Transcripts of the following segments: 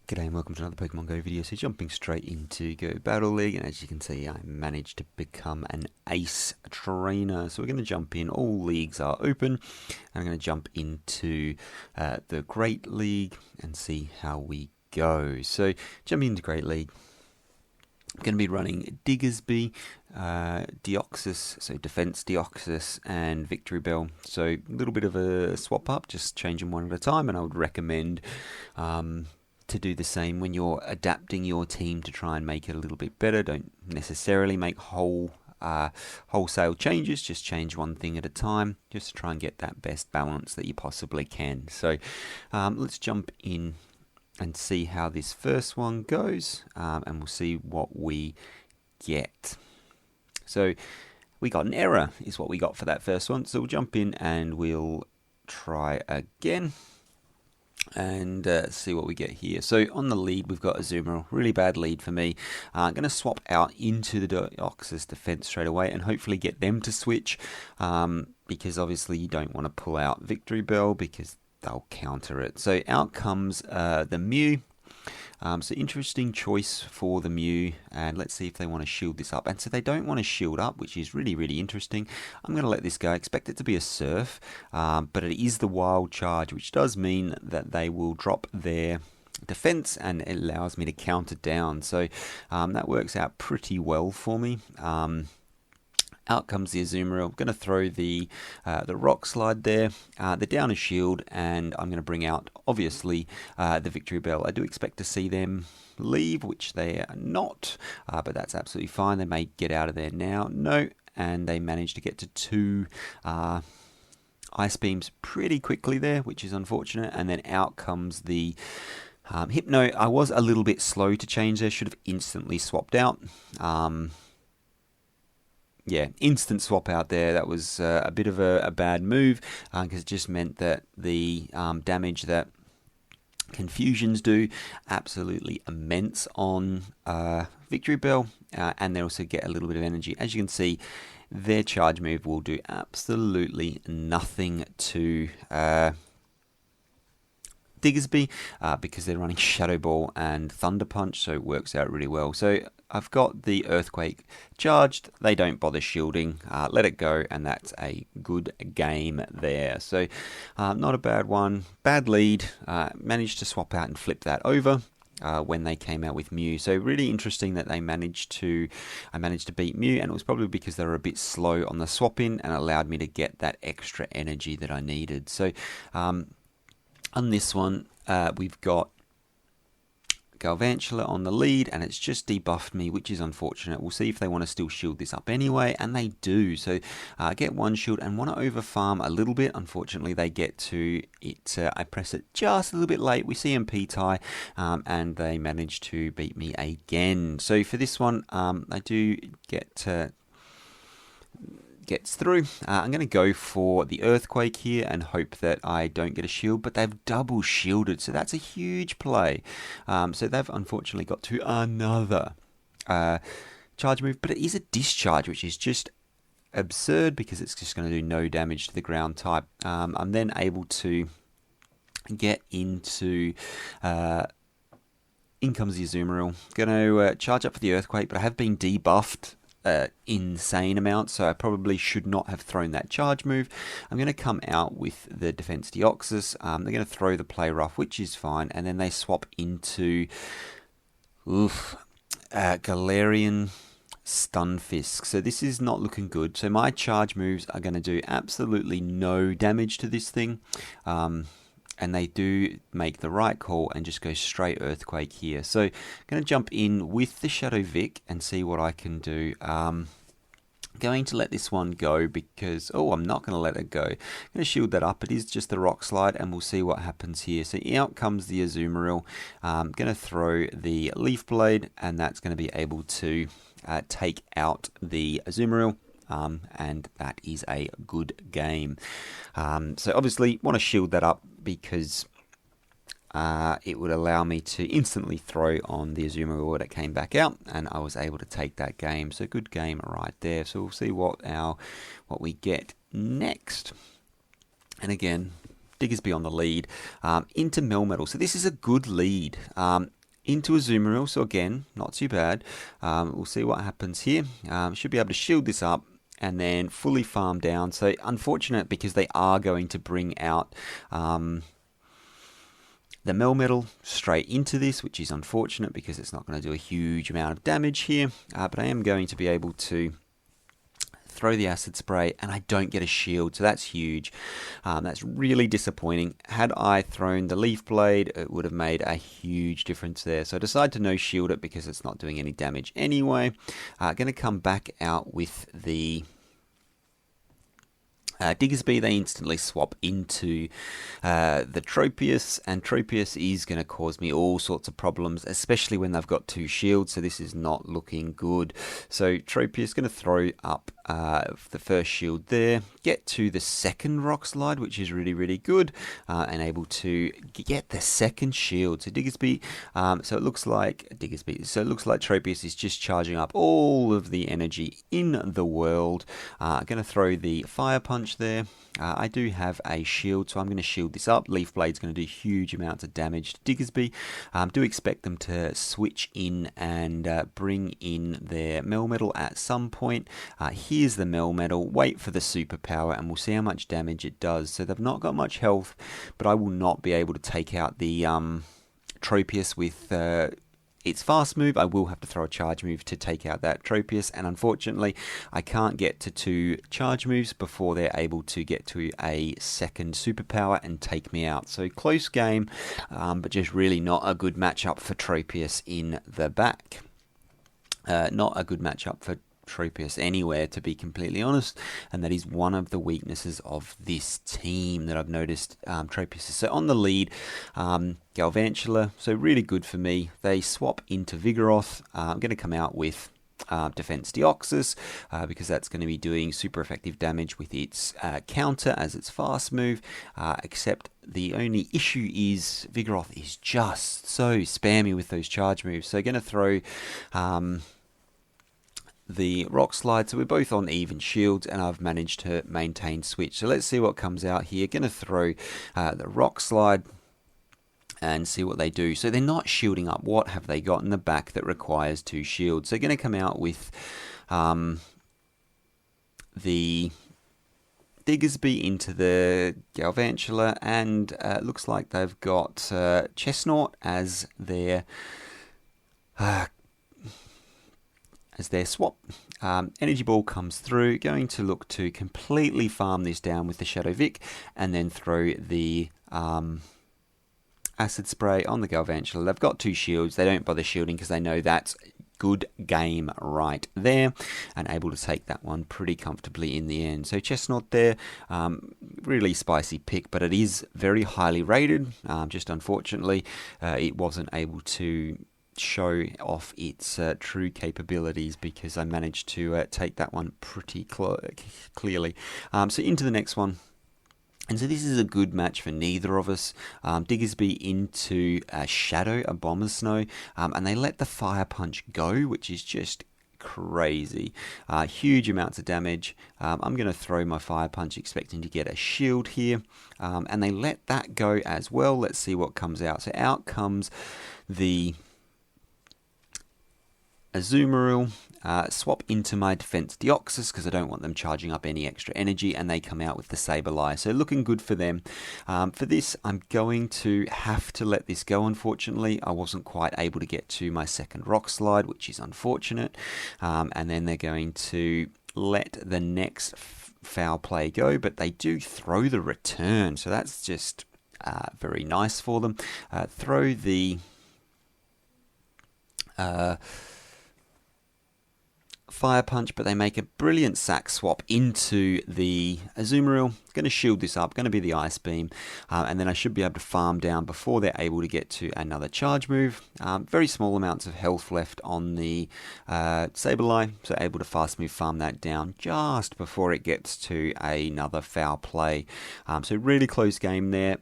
G'day and welcome to another Pokemon Go video. So jumping straight into Go Battle League, and as you can see I managed to become an ace trainer. So we're going to jump in, all leagues are open, and I'm going to jump into the Great League and see how we go. So jumping into Great League, I'm going to be running Diggersby, Deoxys, so Defence Deoxys, and Victory Bell. So a little bit of a swap up, just changing one at a time, and I would recommend to do the same when you're adapting your team to try and make it a little bit better. Don't necessarily make wholesale changes, just change one thing at a time, just to try and get that best balance that you possibly can. So let's jump in and see how this first one goes, and we'll see what we get. So we got an error is what we got for that first one, so we'll jump in and we'll try again and see what we get here. So on the lead we've got Azumarill, really bad lead for me. I'm going to swap out into the Deoxys defense straight away and hopefully get them to switch, because obviously you don't want to pull out Victory Bell because they'll counter it. So out comes the Mew. So interesting choice for the Mew, and let's see if they want to shield this up. And so they don't want to shield up, which is really interesting. I'm going to let this go. I expect it to be a Surf, but it is the Wild Charge, which does mean that they will drop their defense and it allows me to counter down. So that works out pretty well for me. Out comes the Azumarill. I'm going to throw the Rock Slide there, the Downer Shield, and I'm going to bring out, obviously, the Victory Bell. I do expect to see them leave, which they are not, but that's absolutely fine. They may get out of there now. No, and they managed to get to two Ice Beams pretty quickly there, which is unfortunate. And then out comes the Hypno. I was a little bit slow to change there. Should have instantly swapped out. Yeah, instant swap out there. That was a bit of a bad move, because it just meant that the damage that Confusions do absolutely immense on Victory Bell, and they also get a little bit of energy. As you can see, their charge move will do absolutely nothing to Diggersby, because they're running Shadow Ball and Thunder Punch, so it works out really well. So I've got the Earthquake charged, they don't bother shielding, let it go, and that's a good game there. So not a bad one, bad lead, managed to swap out and flip that over when they came out with Mew. So really interesting that I managed to beat Mew, and it was probably because they were a bit slow on the swap in and allowed me to get that extra energy that I needed. So on this one, we've got Galvantula on the lead, and it's just debuffed me, which is unfortunate. We'll see if they want to still shield this up anyway, and they do. So get one shield and want to overfarm a little bit. Unfortunately, they get to it. I press it just a little bit late. We CMP tie, and they manage to beat me again. So for this one, I do gets through. I'm going to go for the Earthquake here and hope that I don't get a shield, but they've double shielded, so that's a huge play. So they've unfortunately got to another charge move, but it is a discharge, which is just absurd because it's just going to do no damage to the ground type. I'm then able to get into in comes the Azumarill. Going to charge up for the Earthquake, but I have been debuffed insane amounts, so I probably should not have thrown that charge move. I'm going to come out with the Defence Deoxys. They're going to throw the Play Rough, which is fine, and then they swap into Galarian Stunfisk. So this is not looking good. So my charge moves are going to do absolutely no damage to this thing. And they do make the right call and just go straight Earthquake here. So I'm going to jump in with the Shadow Vic and see what I can do. Going to let this one go because, I'm not going to let it go. I'm going to shield that up. It is just the Rock Slide, and we'll see what happens here. So out comes the Azumarill. I'm going to throw the Leaf Blade, and that's going to be able to take out the Azumarill. And that is a good game. So obviously want to shield that up because it would allow me to instantly throw on the Azumarill when it came back out, and I was able to take that game. So good game right there. So we'll see what we get next. And again, Diggersby on the lead, into Melmetal. So this is a good lead. Into Azumarill, so again, not too bad. We'll see what happens here. Should be able to shield this up and then fully farm down. So unfortunate because they are going to bring out the Melmetal straight into this, which is unfortunate because it's not going to do a huge amount of damage here. But I am going to be able to throw the acid spray, and I don't get a shield, so that's huge. That's really disappointing. Had I thrown the leaf blade, it would have made a huge difference there. So I decided to no shield it because it's not doing any damage anyway. Going to come back out with the Diggersby. They instantly swap into the Tropius, and Tropius is going to cause me all sorts of problems, especially when they've got 2 shields, so this is not looking good. So Tropius going to throw up the first shield there, get to the second Rock Slide, which is really good, and able to get the second shield. So Diggersby, so it looks like Tropius is just charging up all of the energy in the world. Going to throw the Fire Punch there. I do have a shield, so I'm going to shield this up. Leaf Blade's going to do huge amounts of damage to Diggersby. Do expect them to switch in and bring in their Melmetal at some point. Here's the Melmetal. Wait for the superpower, and we'll see how much damage it does. So they've not got much health, but I will not be able to take out the Tropius with its fast move. I will have to throw a charge move to take out that Tropius, and unfortunately I can't get to 2 charge moves before they're able to get to a second superpower and take me out. So close game, but just really not a good matchup for Tropius in the back. Not a good matchup for Tropius anywhere, to be completely honest, and that is one of the weaknesses of this team that I've noticed. Tropius is so on the lead. Galvantula, so really good for me. They swap into Vigoroth. I'm going to come out with Defence Deoxys because that's going to be doing super effective damage with its counter as its fast move, except the only issue is Vigoroth is just so spammy with those charge moves. So going to throw the Rock Slide, so we're both on even shields, and I've managed to maintain switch. So let's see what comes out here. Going to throw the Rock Slide and see what they do. So they're not shielding up. What have they got in the back that requires 2 shields? They're going to come out with the Diggersby into the Galvantula, and looks like they've got Chestnut as their swap. Energy Ball comes through, going to look to completely farm this down with the Shadow Vic, and then throw the Acid Spray on the Galvantula. They've got 2 shields. They don't bother shielding because they know that's good game right there, and able to take that one pretty comfortably in the end. So Chestnut there, really spicy pick, but it is very highly rated. Just unfortunately, it wasn't able to show off its true capabilities because I managed to take that one pretty clearly. So into the next one. And so this is a good match for neither of us. Diggersby into Shadow, a Bomber Snow, and they let the Fire Punch go, which is just crazy. Huge amounts of damage. I'm going to throw my Fire Punch expecting to get a shield here, and they let that go as well. Let's see what comes out. So out comes the Azumarill, swap into my Defence Deoxys because I don't want them charging up any extra energy, and they come out with the Sableye. So looking good for them. For this, I'm going to have to let this go, unfortunately. I wasn't quite able to get to my second Rock Slide, which is unfortunate. And then they're going to let the next foul play go, but they do throw the return. So that's just very nice for them. Throw the Fire Punch, but they make a brilliant sack swap into the Azumarill. Going to shield this up, going to be the Ice Beam, and then I should be able to farm down before they're able to get to another charge move. Very small amounts of health left on the Sableye, so able to fast move farm that down just before it gets to another foul play. So really close game there.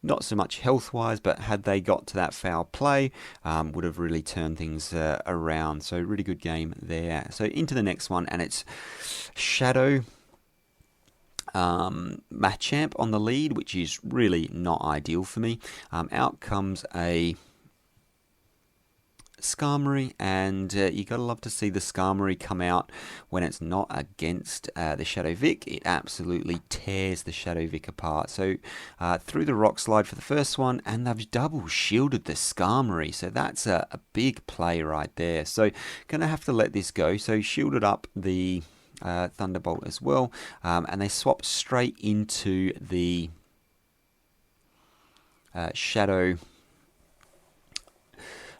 Not so much health-wise, but had they got to that foul play, would have really turned things around. So really good game there. So into the next one, and it's Shadow Machamp on the lead, which is really not ideal for me. Out comes a Skarmory, and you gotta love to see the Skarmory come out when it's not against the Shadow Vic. It absolutely tears the Shadow Vic apart. So through the Rock Slide for the first one, and they've double shielded the Skarmory, so that's a big play right there. So gonna have to let this go. So shielded up the Thunderbolt as well, and they swap straight into the Shadow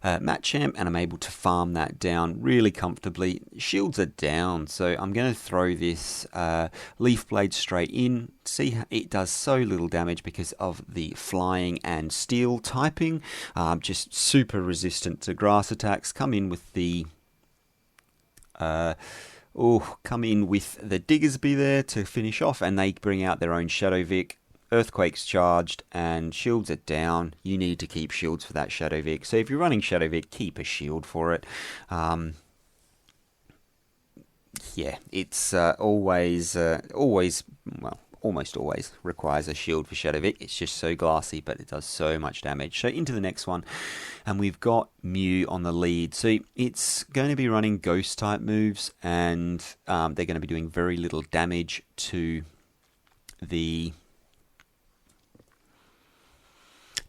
Machamp, and I'm able to farm that down really comfortably. Shields are down, so I'm going to throw this Leaf Blade straight in. See how it does so little damage because of the flying and steel typing. Just super resistant to grass attacks. Come in with the Diggersby there to finish off, and they bring out their own Shadow Vic. Earthquake's charged and shields are down. You need to keep shields for that Shadow Vic. So if you're running Shadow Vic, keep a shield for it. It's almost always requires a shield for Shadow Vic. It's just so glassy, but it does so much damage. So into the next one, and we've got Mew on the lead. So it's going to be running Ghost type moves, and they're going to be doing very little damage to the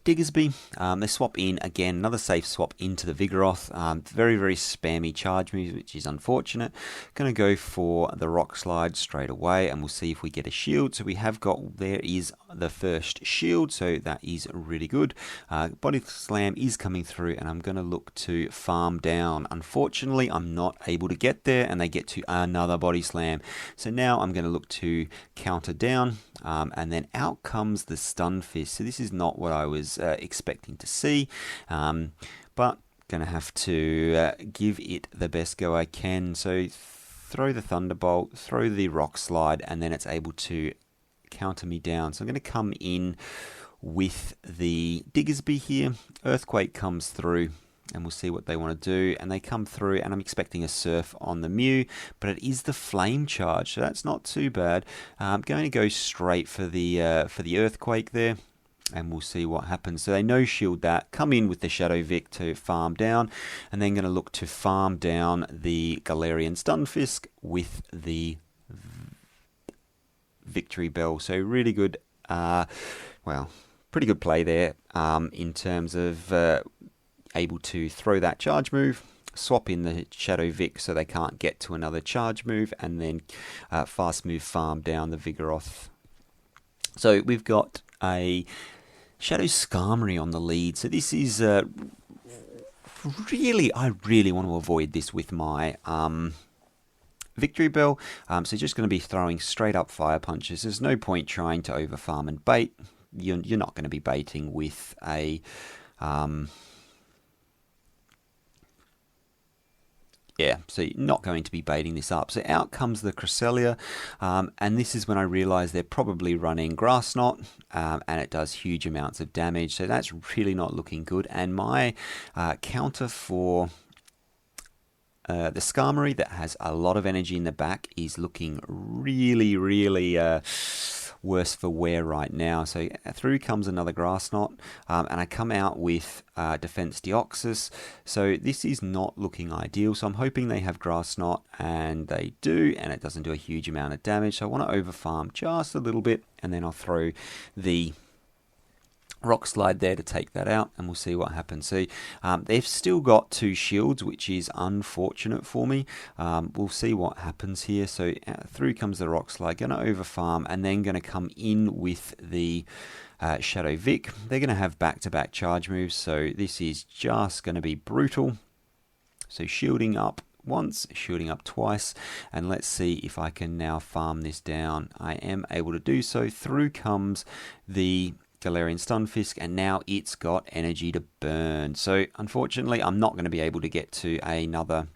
Diggersby. They swap in again, another safe swap into the Vigoroth. Very, very spammy charge moves, which is unfortunate. Going to go for the Rock Slide straight away, and we'll see if we get a shield. So we have got, there is the first shield, so that is really good. Body Slam is coming through, and I'm going to look to farm down. Unfortunately, I'm not able to get there, and they get to another Body Slam. So now I'm going to look to counter down, and then out comes the Stun Fist. So this is not what I was expecting to see, but gonna have to give it the best go I can. So throw the Thunderbolt, throw the Rock Slide, and then it's able to counter me down. So I'm going to come in with the Diggersby here. Earthquake comes through, and we'll see what they want to do. And they come through, and I'm expecting a Surf on the Mew, but it is the Flame Charge, so that's not too bad. I'm going to go straight for the Earthquake there, and we'll see what happens. So they no shield that, come in with the Shadow Vic to farm down, and then going to look to farm down the Galarian Stunfisk with the Victory Bell. So really good, pretty good play there in terms of able to throw that charge move, swap in the Shadow Vic so they can't get to another charge move, and then fast move farm down the Vigoroth. So we've got a Shadow Skarmory on the lead. So this is I really want to avoid this with my Victory Bell. So just going to be throwing straight up Fire Punches. There's no point trying to over farm and bait. You're not going to be baiting with a so you're not going to be baiting this up. So out comes the Cresselia, and this is when I realize they're probably running Grass Knot, and it does huge amounts of damage. So that's really not looking good. And my counter for the Skarmory that has a lot of energy in the back is looking really worse for wear right now. So through comes another Grass Knot, and I come out with Defence Deoxys. So this is not looking ideal. So I'm hoping they have Grass Knot, and they do, and it doesn't do a huge amount of damage. So I want to over farm just a little bit, and then I'll throw the Rock Slide there to take that out, and we'll see what happens. So they've still got 2 shields, which is unfortunate for me. We'll see what happens here. So through comes the Rock Slide, going to over farm, and then going to come in with the Shadow Vic. They're going to have back-to-back charge moves, so this is just going to be brutal. So shielding up once, shielding up twice, and let's see if I can now farm this down. I am able to do so. Through comes the Galarian Stunfisk, and now it's got energy to burn. So unfortunately, I'm not going to be able to get to another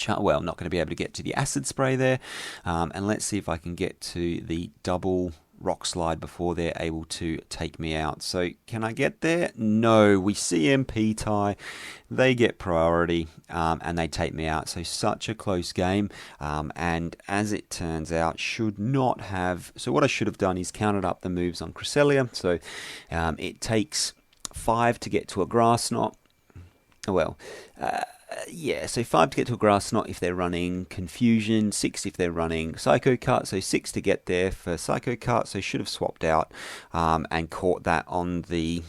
not going to be able to get to the Acid Spray there. And let's see if I can get to the double rock slide before they're able to take me out. So can I get there? No, we CMP tie, they get priority, and they take me out. So such a close game, and as it turns out, should not have. So what I should have done is counted up the moves on Cresselia. So it takes 5 to get to a grass knot. Well, yeah, so 5 to get to a grass knot if they're running Confusion, 6 if they're running Psycho Cut, so 6 to get there for Psycho Cut, so should have swapped out and caught that on the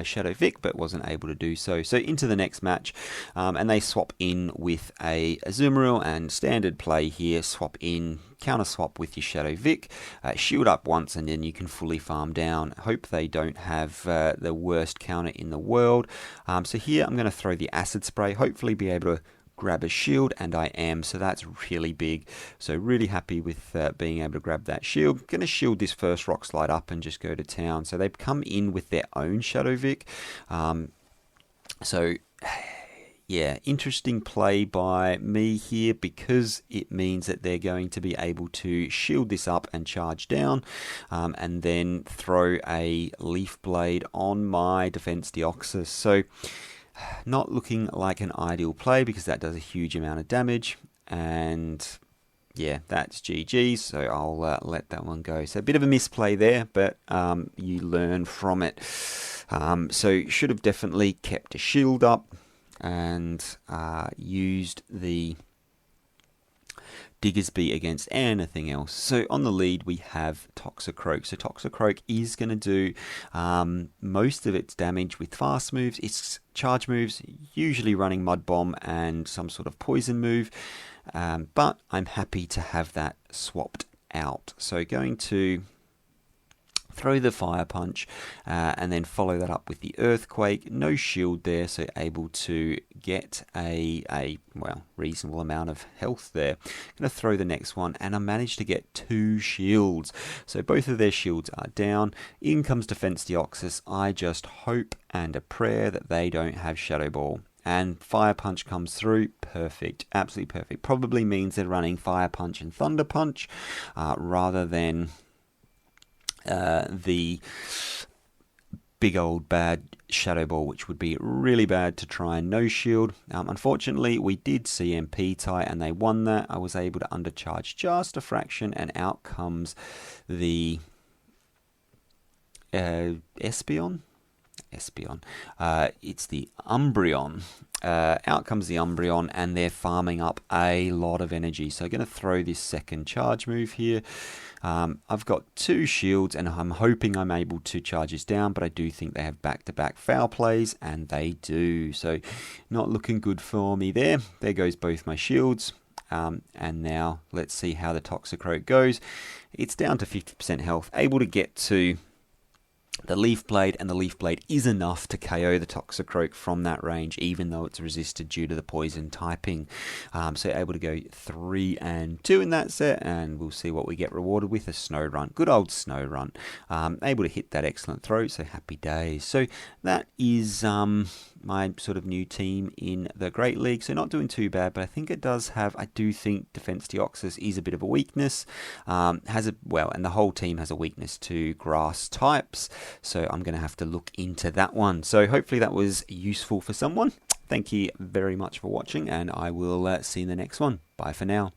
Shadow Vic, but wasn't able to do so. So into the next match, and they swap in with a Azumarill, and standard play here, swap in, counter swap with your Shadow Vic, shield up once, and then you can fully farm down. Hope they don't have the worst counter in the world. So here I'm going to throw the Acid Spray, hopefully be able to grab a shield, and I am, so that's really big. So really happy with being able to grab that shield. Going to shield this first rock slide up and just go to town. So they've come in with their own Shadow Vic. So yeah, interesting play by me here, because it means that they're going to be able to shield this up and charge down, and then throw a Leaf Blade on my Defence Deoxys. So not looking like an ideal play, because that does a huge amount of damage, and yeah, that's GG's, so I'll let that one go. So a bit of a misplay there, but you learn from it. So should have definitely kept a shield up and used the Diggersby against anything else. So on the lead we have Toxicroak. So Toxicroak is going to do most of its damage with fast moves. Its charge moves, usually running Mud Bomb and some sort of poison move, but I'm happy to have that swapped out. So going to throw the Fire Punch, and then follow that up with the Earthquake. No shield there, so able to get a well, reasonable amount of health there. Going to throw the next one, and I managed to get 2 shields. So both of their shields are down. In comes Defence Deoxys. I just hope and a prayer that they don't have Shadow Ball. And Fire Punch comes through. Perfect. Absolutely perfect. Probably means they're running Fire Punch and Thunder Punch, rather than the big old bad Shadow Ball, which would be really bad to try and no shield. Unfortunately, we did CMP tie, and they won that. I was able to undercharge just a fraction, and out comes the Espeon. It's the Umbreon. Out comes the Umbreon, and they're farming up a lot of energy. So I'm going to throw this second charge move here. I've got 2 shields, and I'm hoping I'm able to charge this down, but I do think they have back-to-back foul plays, and they do. So not looking good for me there. There goes both my shields. And now let's see how the Toxicroak goes. It's down to 50% health, able to get to the Leaf Blade, and the Leaf Blade is enough to KO the Toxicroak from that range, even though it's resisted due to the poison typing. So able to go 3 and 2 in that set, and we'll see what we get rewarded with. A Snow Run, good old Snow Run. Able to hit that excellent throw, so happy days. So that is my sort of new team in the Great League. So not doing too bad, but I think it does have, I do think Defence Deoxys is a bit of a weakness. And the whole team has a weakness to grass types. So I'm going to have to look into that one. So hopefully that was useful for someone. Thank you very much for watching, and I will see you in the next one. Bye for now.